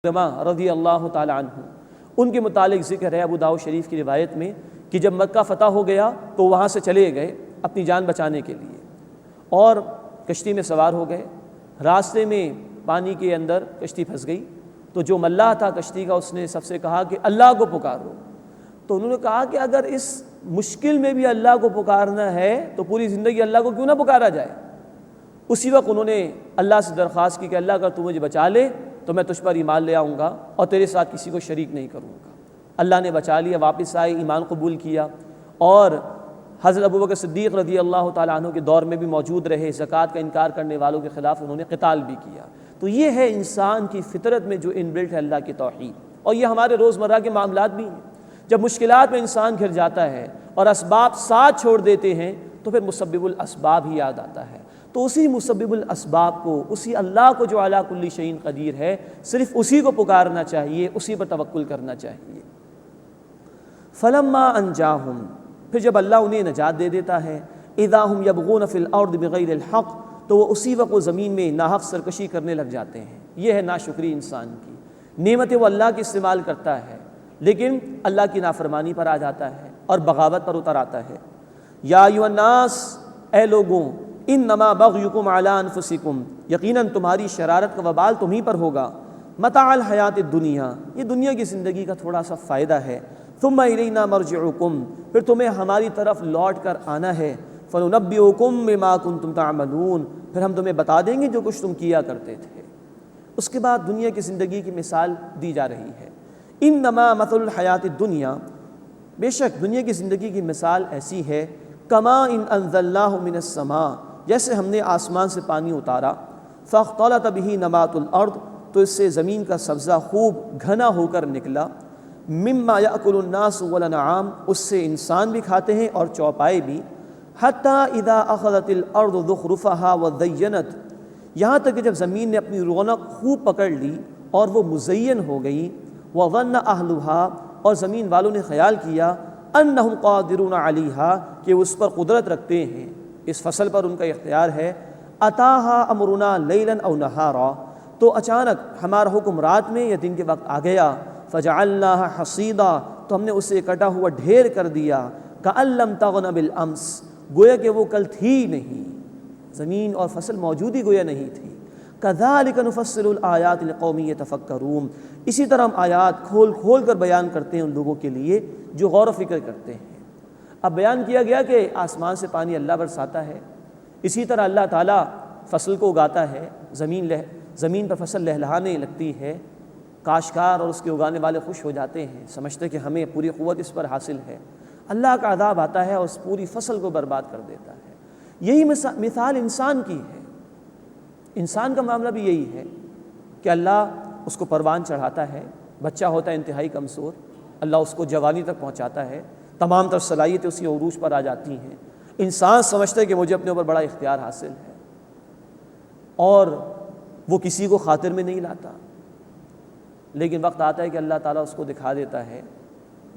رضی اللہ تعالی عنہ، ان کے متعلق ذکر ہے ابو داؤد شریف کی روایت میں کہ جب مکہ فتح ہو گیا تو وہاں سے چلے گئے اپنی جان بچانے کے لیے اور کشتی میں سوار ہو گئے۔ راستے میں پانی کے اندر کشتی پھنس گئی تو جو ملاح تھا کشتی کا اس نے سب سے کہا کہ اللہ کو پکارو، تو انہوں نے کہا کہ اگر اس مشکل میں بھی اللہ کو پکارنا ہے تو پوری زندگی اللہ کو کیوں نہ پکارا جائے۔ اسی وقت انہوں نے اللہ سے درخواست کی کہ اللہ اگر تو مجھے بچا لے تو میں تجھ پر ایمان لے آؤں گا اور تیرے ساتھ کسی کو شریک نہیں کروں گا۔ اللہ نے بچا لیا، واپس آئے، ایمان قبول کیا اور حضرت ابوبکر صدیق رضی اللہ تعالیٰ عنہ کے دور میں بھی موجود رہے۔ زکوٰۃ کا انکار کرنے والوں کے خلاف انہوں نے قتال بھی کیا۔ تو یہ ہے انسان کی فطرت میں جو ان بلٹ ہے اللہ کی توحید، اور یہ ہمارے روزمرہ کے معاملات بھی ہیں۔ جب مشکلات میں انسان گھر جاتا ہے اور اسباب ساتھ چھوڑ دیتے ہیں تو پھر مسبب الاسباب ہی یاد آتا ہے۔ تو اسی مسبب الاسباب کو، اسی اللہ کو جو علی کل شیء قدیر ہے، صرف اسی کو پکارنا چاہیے، اسی پر توکل کرنا چاہیے۔ فلما انجاہم، پھر جب اللہ انہیں نجات دے دیتا ہے، اذا ہم یبغون فی الارض بغیر الحق، تو وہ اسی وقت وہ زمین میں ناحق سرکشی کرنے لگ جاتے ہیں۔ یہ ہے ناشکری انسان کی، نعمتیں وہ اللہ کی استعمال کرتا ہے لیکن اللہ کی نافرمانی پر آ جاتا ہے اور بغاوت پر اتر آتا ہے۔ یا ایھا الناس، اے لوگوں، انما بغیکم علی انفسکم، یقیناً تمہاری شرارت کا وبال تمہیں پر ہوگا۔ متاع الحیات الدنیا، یہ دنیا کی زندگی کا تھوڑا سا فائدہ ہے۔ ثم الینا مرجعکم، پھر تمہیں ہماری طرف لوٹ کر آنا ہے۔ فننبئکم بما کنتم تعملون، پھر ہم تمہیں بتا دیں گے جو کچھ تم کیا کرتے تھے۔ اس کے بعد دنیا کی زندگی کی مثال دی جا رہی ہے۔ انما مثل الحیات الدنیا، بے شک دنیا کی زندگی کی مثال ایسی ہے، کما ان انزلناہ من السماء، جیسے ہم نے آسمان سے پانی اتارا، فاختلط به نبات الارض، تو اس سے زمین کا سبزہ خوب گھنا ہو کر نکلا، مما یاکل الناس والانعام، اس سے انسان بھی کھاتے ہیں اور چوپائے بھی، حتی اذا اخذت الارض زخرفها وزینت، یہاں تک کہ جب زمین نے اپنی رونق خوب پکڑ لی اور وہ مزین ہو گئی، وظن اہلها، اور زمین والوں نے خیال کیا، انہم قادرون علیہا، کہ اس پر قدرت رکھتے ہیں، اس فصل پر ان کا اختیار ہے، اتاہا امرنا لیلا او نہارا، تو اچانک ہمارا حکم رات میں یا دن کے وقت آ گیا، فجعلناها حصیدا، تو ہم نے اسے کٹا ہوا ڈھیر کر دیا، کأن لم تغن بالامس، گویا کہ وہ کل تھی نہیں، زمین اور فصل موجود ہی گویا نہیں تھی۔ کذالک نفصل الآیات لقوم یتفکرون، اسی طرح ہم آیات کھول کھول کر بیان کرتے ہیں ان لوگوں کے لیے جو غور و فکر کرتے ہیں۔ اب بیان کیا گیا کہ آسمان سے پانی اللہ برساتا ہے، اسی طرح اللہ تعالیٰ فصل کو اگاتا ہے، زمین پر فصل لہلہانے لگتی ہے، کاشتکار اور اس کے اگانے والے خوش ہو جاتے ہیں، سمجھتے کہ ہمیں پوری قوت اس پر حاصل ہے۔ اللہ کا عذاب آتا ہے اور اس پوری فصل کو برباد کر دیتا ہے۔ یہی مثال انسان کی ہے۔ انسان کا معاملہ بھی یہی ہے کہ اللہ اس کو پروان چڑھاتا ہے، بچہ ہوتا ہے انتہائی کمزور، اللہ اس کو جوانی تک پہنچاتا ہے، تمام تر صلاحیتیں اسی عروج پر آ جاتی ہیں، انسان سمجھتا ہے کہ مجھے اپنے اوپر بڑا اختیار حاصل ہے اور وہ کسی کو خاطر میں نہیں لاتا، لیکن وقت آتا ہے کہ اللہ تعالیٰ اس کو دکھا دیتا ہے،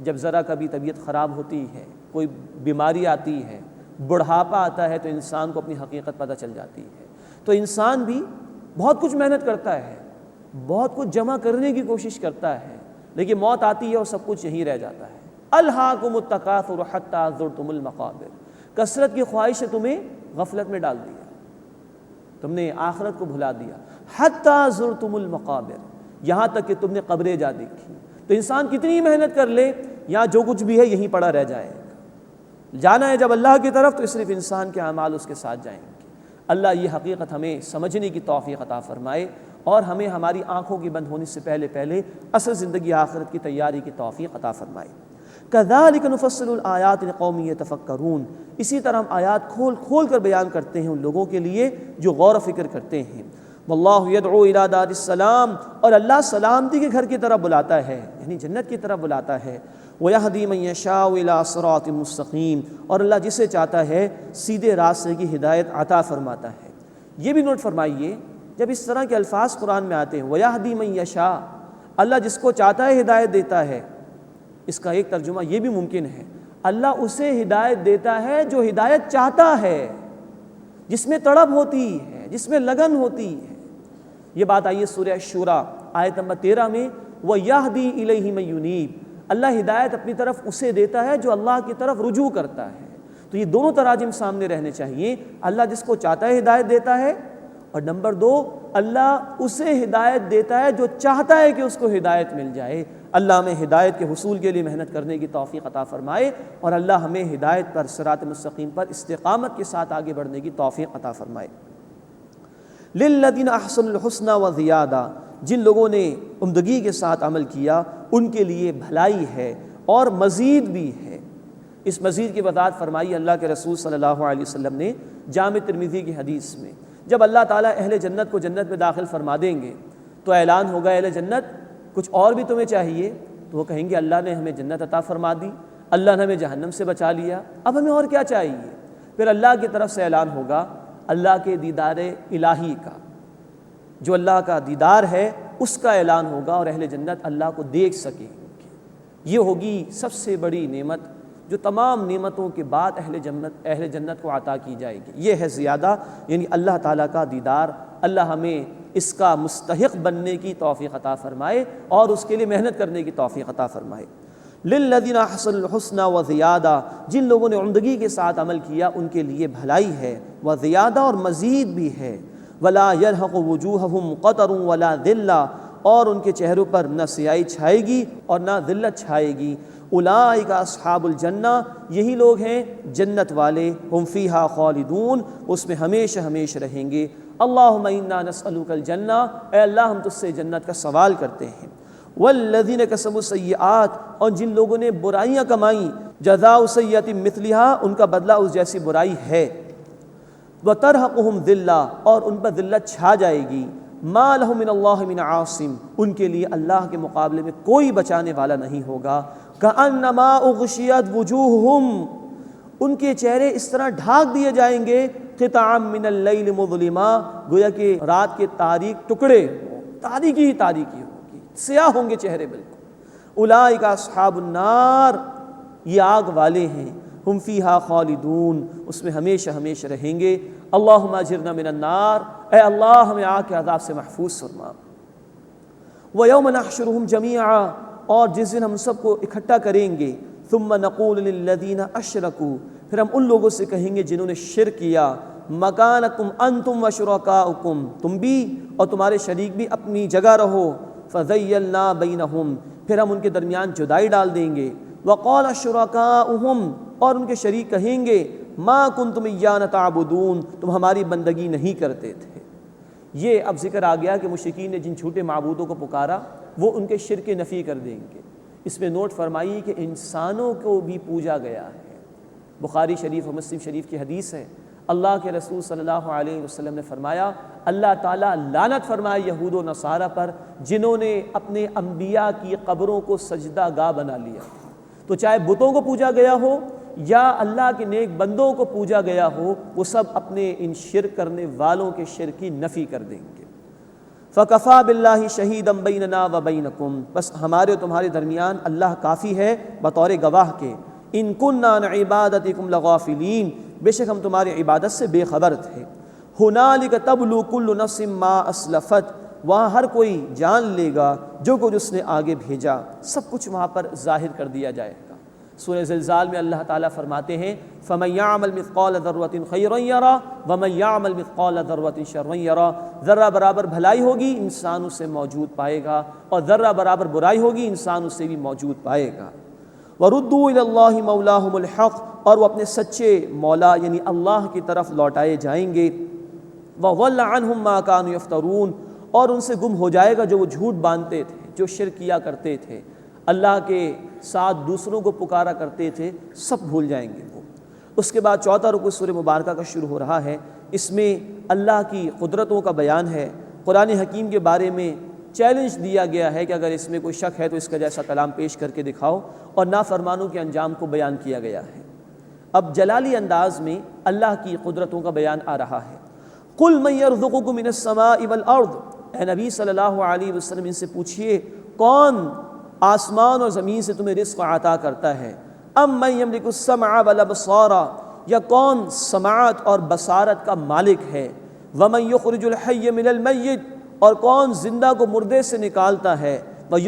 جب ذرا کبھی طبیعت خراب ہوتی ہے، کوئی بیماری آتی ہے، بڑھاپا آتا ہے، تو انسان کو اپنی حقیقت پتہ چل جاتی ہے۔ تو انسان بھی بہت کچھ محنت کرتا ہے، بہت کچھ جمع کرنے کی کوشش کرتا ہے، لیکن موت آتی ہے اور سب کچھ یہیں رہ جاتا ہے۔ الہاکم التکاثر حتی زرتم المقابر، کثرت کی خواہش نے تمہیں غفلت میں ڈال دیا، تم نے آخرت کو بھلا دیا، حتی زرتم المقابر، یہاں تک کہ تم نے قبریں جا دیکھی۔ تو انسان کتنی محنت کر لے، یہاں جو کچھ بھی ہے یہیں پڑا رہ جائے گا، جانا ہے جب اللہ کی طرف تو صرف انسان کے اعمال اس کے ساتھ جائیں گے۔ اللہ یہ حقیقت ہمیں سمجھنے کی توفیق عطا فرمائے اور ہمیں ہماری آنکھوں کی بند ہونے سے پہلے اصل زندگی آخرت کی تیاری کی توفیق عطا فرمائے۔ کذالک نفصل الآیات لقوم یتفکرون، اسی طرح ہم آیات کھول کھول کر بیان کرتے ہیں ان لوگوں کے لیے جو غور و فکر کرتے ہیں۔ واللہ یدعو الی دار السلام، اور اللہ سلامتی کے گھر کی طرف بلاتا ہے، یعنی جنت کی طرف بلاتا ہے۔ وَيَهْدِي مَن يَشَاءُ إِلَىٰ صِرَاطٍ مُّسْتَقِيمٍ، اور اللہ جسے چاہتا ہے سیدھے راستے کی ہدایت عطا فرماتا ہے۔ یہ بھی نوٹ فرمائیے، جب اس طرح کے الفاظ قرآن میں آتے ہیں، وَيَهْدِي مَن يَشَاءُ، اللہ جس کو چاہتا ہے ہدایت دیتا ہے، اس کا ایک ترجمہ یہ بھی ممکن ہے، اللہ اسے ہدایت دیتا ہے جو ہدایت چاہتا ہے، جس میں تڑپ ہوتی ہے، جس میں لگن ہوتی ہے۔ یہ بات آئیے سورہ شورى آیت نمبر 13 میں وَيَهْدِي إِلَيْهِ مَن يُنِيبُ، اللہ ہدایت اپنی طرف اسے دیتا ہے جو اللہ کی طرف رجوع کرتا ہے۔ تو یہ دونوں تراجم سامنے رہنے چاہیے، اللہ جس کو چاہتا ہے ہدایت دیتا ہے، اور نمبر 2 اللہ اسے ہدایت دیتا ہے جو چاہتا ہے کہ اس کو ہدایت مل جائے۔ اللہ ہمیں ہدایت کے حصول کے لیے محنت کرنے کی توفیق عطا فرمائے، اور اللہ ہمیں ہدایت پر صراط مستقیم پر استقامت کے ساتھ آگے بڑھنے کی توفیق عطا فرمائے۔ لِلَّذِينَ أَحْسَنُوا الْحُسْنَى وَزِيَادَةٌ، جن لوگوں نے عمدگی کے ساتھ عمل کیا ان کے لیے بھلائی ہے اور مزید بھی ہے۔ اس مزید کی وضاحت فرمائی اللہ کے رسول صلی اللہ علیہ وسلم نے جامع ترمذی کی حدیث میں۔ جب اللہ تعالیٰ اہل جنت کو جنت میں داخل فرما دیں گے تو اعلان ہوگا اہل جنت کچھ اور بھی تمہیں چاہیے؟ تو وہ کہیں گے اللہ نے ہمیں جنت عطا فرما دی، اللہ نے ہمیں جہنم سے بچا لیا، اب ہمیں اور کیا چاہیے؟ پھر اللہ کی طرف سے اعلان ہوگا اللہ کے دیدار الہی کا، جو اللہ کا دیدار ہے اس کا اعلان ہوگا، اور اہل جنت اللہ کو دیکھ سکیں گے۔ یہ ہوگی سب سے بڑی نعمت جو تمام نعمتوں کے بعد اہل جنت کو عطا کی جائے گی۔ یہ ہے زیادہ، یعنی اللہ تعالیٰ کا دیدار۔ اللہ ہمیں اس کا مستحق بننے کی توفیق عطا فرمائے اور اس کے لیے محنت کرنے کی توفیق عطا فرمائے۔ لِلَّذِينَ أَحْسَنُوا الْحُسْنَى وَزِيَادَةٌ، جن لوگوں نے عمدگی کے ساتھ عمل کیا ان کے لیے بھلائی ہے، وزیادہ اور مزید بھی ہے۔ وَلَا يَرْهَقُ وُجُوهَهُمْ قَتَرٌ وَلَا ذِلَّةٌ، اور ان کے چہروں پر نہ سیاہی چھائے گی اور نہ ذلت چھائے گی۔ اولئک اصحاب الجنہ، یہی لوگ ہیں جنت والے، ہم فیہا خالدون، اس میں ہمیشہ ہمیشہ رہیں گے۔ اللہم انا نسألک الجنہ، اے اللہ ہم تجھ سے جنت کا سوال کرتے ہیں۔ والذین کسبوا السیئات، اور جن لوگوں نے برائیاں کمائیں، جزاء سیئۃ مثلھا، ان کا بدلہ اس جیسی برائی ہے۔ وترہقہم ذلہ، اور ان پر ذلت چھا جائے گی۔ ما لہم من اللہ من عاصم، ان کے لیے اللہ کے مقابلے میں کوئی بچانے والا نہیں ہوگا۔ کأنما اغشیت وجوہہم، ان کے چہرے اس طرح ڈھانک دیے جائیں گے، قطعا من اللیل مظلما، گویا کہ رات کے تاریک ٹکڑے ہوں، تاریکی ہی تاریکی ہوگی، سیاہ ہوں گے چہرے بالکل۔ اولئک اصحاب النار، یہ آگ والے ہیں، ہم فیہا خالدون، اس میں ہمیشہ ہمیشہ رہیں گے۔ اللہم اجرنا من النار، اے اللہ ہمیں آگ کے عذاب سے محفوظ فرما۔ وَيَوْمَ نَحْشُرُهُمْ جَمِيعًا، اور جس دن ہم سب کو اکٹھا کریں گے، ثُمَّ نَقُولُ لِلَّذِينَ أَشْرَكُوا، پھر ہم ان لوگوں سے کہیں گے جنہوں نے شرک کیا، مَكَانَكُمْ أَنْتُمْ وَشُرَكَاؤُكُمْ، تم بھی اور تمہارے شریک بھی اپنی جگہ رہو۔ فَزَيَّلْنَا بَيْنَهُمْ، پھر ہم ان کے درمیان جدائی ڈال دیں گے۔ وَقَالَ شُرَكَاؤُهُمْ، اور ان کے شریک کہیں گے، مَا كُنْتُمْ إِيَّانَا تَعْبُدُونَ، تم ہماری بندگی نہیں کرتے تھے۔ یہ اب ذکر آ گیا کہ مشرکین نے جن جھوٹے معبودوں کو پکارا وہ ان کے شرک نفی کر دیں گے۔ اس میں نوٹ فرمائیے کہ انسانوں کو بھی پوجا گیا ہے۔ بخاری شریف اور مسلم شریف کی حدیث ہے، اللہ کے رسول صلی اللہ علیہ وسلم نے فرمایا، اللہ تعالیٰ لعنت فرمائے یہود و نصارہ پر جنہوں نے اپنے انبیاء کی قبروں کو سجدہ گاہ بنا لیا۔ تو چاہے بتوں کو پوجا گیا ہو یا اللہ کے نیک بندوں کو پوجا گیا ہو، وہ سب اپنے ان شرک کرنے والوں کے شرک کی نفی کر دیں گے۔ فَكَفَى بِاللَّهِ شَهِيدًا بَيْنَنَا وَبَيْنَكُمْ، بس ہمارے اور تمہارے درمیان اللہ کافی ہے بطور گواہ کے۔ إِن كُنَّا عَنْ عِبَادَتِكُمْ لَغَافِلِينَ، بے شک ہم تمہاری عبادت سے بے خبر تھے۔ هُنَالِكَ تَبْلُو كُلُّ نَفْسٍ مَا أَسْلَفَتْ، وہاں ہر کوئی جان لے گا جو کچھ اس نے آگے بھیجا، سب کچھ وہاں پر ظاہر کر دیا جائے گا۔ سورہ زلزال میں اللہ تعالیٰ فرماتے ہیں، فَمَن يَعْمَلْ مِثْقَالَ ذَرَّةٍ خَيْرًا يَرَهُ وَمَن يَعْمَلْ مِثْقَالَ ذَرَّةٍ شَرًّا يَرَهُ، ذرہ برابر بھلائی ہوگی انسان اسے موجود پائے گا، اور ذرہ برابر برائی ہوگی انسان اسے بھی موجود پائے گا۔ وَرُدُّوا إِلَى اللَّهِ مَوْلَاهُمُ الْحَقِّ، اور وہ اپنے سچے مولا یعنی اللہ کی طرف لوٹائے جائیں گے۔ وَضَلَّ عَنْهُمْ مَا كَانُوا يَفْتَرُونَ، اور ان سے گم ہو جائے گا جو وہ جھوٹ باندھتے تھے، جو شرک کیا کرتے تھے، اللہ کے ساتھ دوسروں کو پکارا کرتے تھے، سب بھول جائیں گے وہ۔ اس کے بعد چوتھا رکوع سورہ مبارکہ کا شروع ہو رہا ہے، اس میں اللہ کی قدرتوں کا بیان ہے۔ قرآن حکیم کے بارے میں چیلنج دیا گیا ہے کہ اگر اس میں کوئی شک ہے تو اس کا جیسا کلام پیش کر کے دکھاؤ، اور نافرمانوں کے انجام کو بیان کیا گیا ہے۔ اب جلالی انداز میں اللہ کی قدرتوں کا بیان آ رہا ہے۔ قُلْ مَن يَرْزُقُكُم مِّنَ السَّمَاءِ وَالْأَرْضِ، اے نبی صلی اللہ علیہ وسلم ان سے پوچھئے کون آسمان اور زمین سے تمہیں رزق عطا کرتا ہے؟ أَمَّن يَمْلِكُ السَّمْعَ وَالْأَبْصَارَ، یا کون سماعت اور بصارت کا مالک ہے؟ وَمَن يُخْرِجُ الْحَيَّ مِنَ الْمَيِّتِ، اور کون زندہ کو مردے سے نکالتا ہے